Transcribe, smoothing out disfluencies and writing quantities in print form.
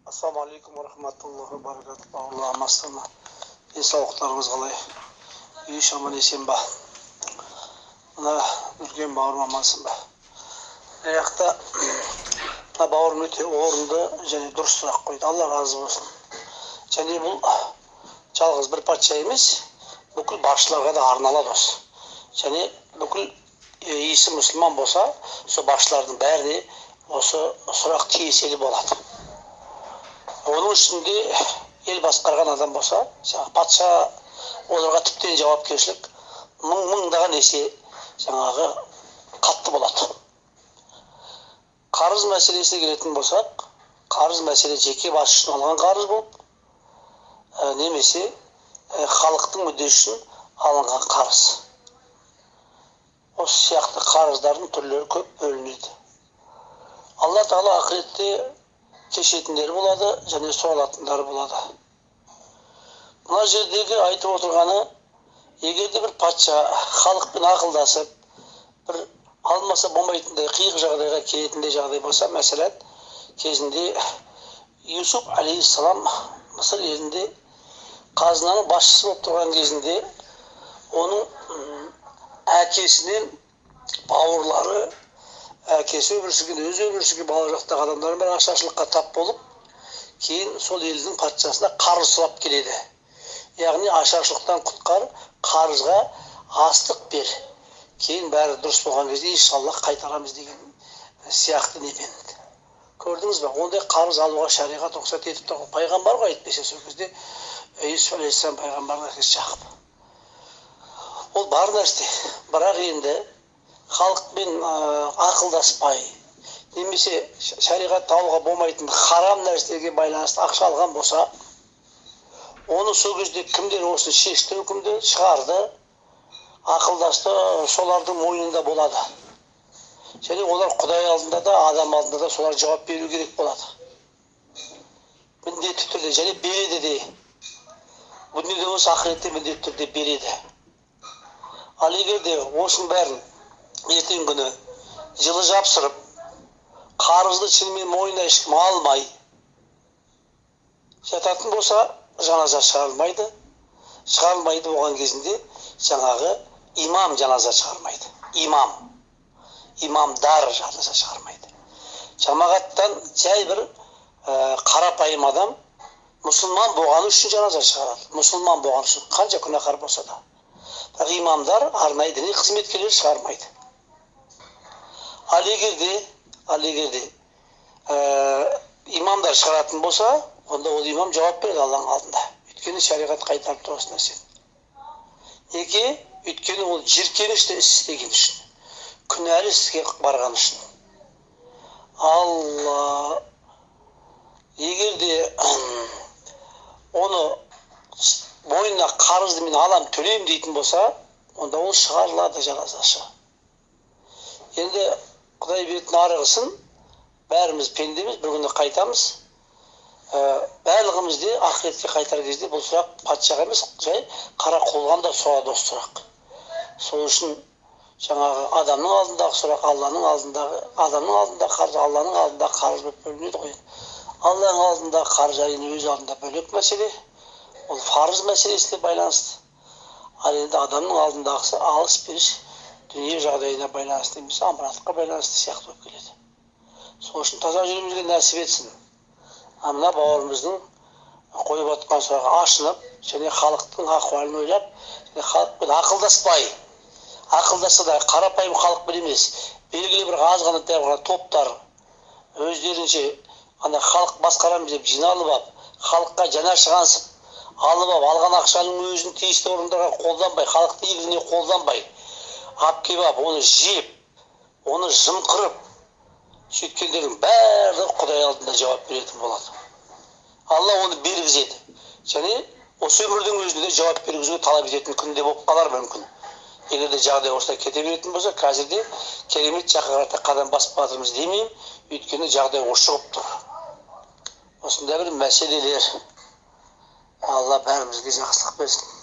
Assalamu alaikum wa rahmatullahi wa barakatuh. Allah'ım aslanlar. Sağlıklarınız қалай? Үй шаман есен ба? Мына үлкен бауырым амансың ба? Мына жақта мына бауырым өте орынды және дұрыс сұрақ қойды. Алла разы болсын. Және бұл жалғыз бір патша емес, бүкіл басшыларға да арналады осы. Және бүкіл иісі мұсылман болса, сол басшылардың бәріне осы сұрақ тиесілі болады. Оның ішінде ел басқарған адам болса, патша оларға тіптен жауапкершілік мыңдаған есе жаңағы қатты болады. Қарыз мәселесіне келетін болсақ, қарыз мәселе жеке бас үшін алған қарыз болып, немесе халықтың мүддесі үшін алынған қарыз. Осы сияқты қарыздардың түрлері көп бөлінеді. Алла Тағала ақыретте кешетіндері болады, және сұралатындары болады. Мына жердегі айтып отырғаны, егерде бір патша халықпен ақылдасып, бір алмаса болмайтындай қиық жағдайға келетіндей жағдай болса, мәселен, кезінде Юсуп алейхиссалам Мысыр елінде қазынаның басшысы болып тұрған кезінде, оның әкесінен бауырлары, әкесі өмір сүрген, өзі өмір сүрген бала жақтағы адамдардың бір ашаршылыққа тап болып, кейін сол елдің патшасына қарыз сұрап келеді. Яғни ашаршылықтан құтқар, қарызға астық бер. Кейін бәрі дұрыс болған кезде иншаллах қайтарамыз деген сияқты немен. Көрдіңіз бе? Ондай қарыз алуға шариғат рұқсат етіп тұр. Пайғамбар ғой айтпесе сол кезде Юсуп алейхиссалам пайғамбардың әкесі Жақып. Ол бар нәрсе. Бірақ енді халықпен ақылдаспай, немесе шариғатта алуға болмайтын харам нәрселерге байланысты ақша алған болса, оны сол кезде кімдер осыны шешті, үкімді шығарды, ақылдасты, солардың мойнында болады. Және олар Құдай алдында да, адам алдында да солар жауап беру керек болады. Міндетті түрде, және береді де. Bu дүниеде осы ақыретте міндетті түрде береді. Ал егер де осының бәрін ертең күні жылы жапсырып, қарызды шынымен мойнына ешкім алмай жататын болса, жаназа шығарылмайды. Шығарылмайды болған кезінде жаңағы имам жаназа шығармайды. Имамдар жаназа шығармайды. Жамағаттан жай бір қарапайым адам мұсылман болғаны үшін жаназа шығарады. Мұсылман болғаны үшін қанша күнәһар болса да. Бірақ имамдар арнайы діни қызметкерлер шығармайды. Ал егерде имамдар шығаратын болса, онда ол имам жауап береді Алланың алдында. Өйткені шариғат қайтарып тұр осы нәрсені. Неге? Өйткені ол жиіркенішті іс істеген үшін, күнәлі іске барған үшін. Алла, егерде оны мойнына қарызды мен алам, төлеймін дейтін болса, онда ол шығарылады жаназасы. Енді Құдай беретін арығысын, бәріміз пендеміз, бір күні қайтамыз. Барлығымыз де ақыретке қайтар кезде бұл сұрақ патшаға емес, жай қара қолған да соғады осы сұрақ. Сол үшін жаңағы адамның алдындағы сұрақ, Алланың алдындағы, адамның алдындағы қарыз, Алланың алдындағы қарыз болып бөлінеді ғой. Алланың алдындағы қарыз әрине өз алдында бөлек мәселе, ол фарыз мәселесіне байланысты. Ал енді адамның алдындағысы алыс беріш дүние жағдайына байланысты емес, аманатқа байланысты сияқты болып келеді. Сол үшін таза жүрімізге нәсіп етсін. Мына бауырымыздың қойып отқан сұрағы ашынып, және халықтың ахуалын ойлап, және халықпен ақылдаса да қарапайым халықпен емес, белгілі бір аз ғана топтар өздерінше халық басқарамыз деп жиналып алып, халыққа жана шығансып, алған ақшаның өзін тиісті орындарға қолданбай, халықты игілігіне қолданбай, апкебап, оны жеп, оны жымқырып, сөйткендердің барлығы Құдай алдында жауап беретін болады. Алла оны бергізеді. Және осы өмірдің өзінде жауап бергізуге талап ететін күнде болып қалар мүмкін. Егер де жағдай осылай кете беретін болса, қазірде керемет жаққа қарата қадам басып жатырмыз демеймін, өйткені жағдай ушығып тұр. Осында бір мәселелер. Алла бәрімізге жақсылық берсін.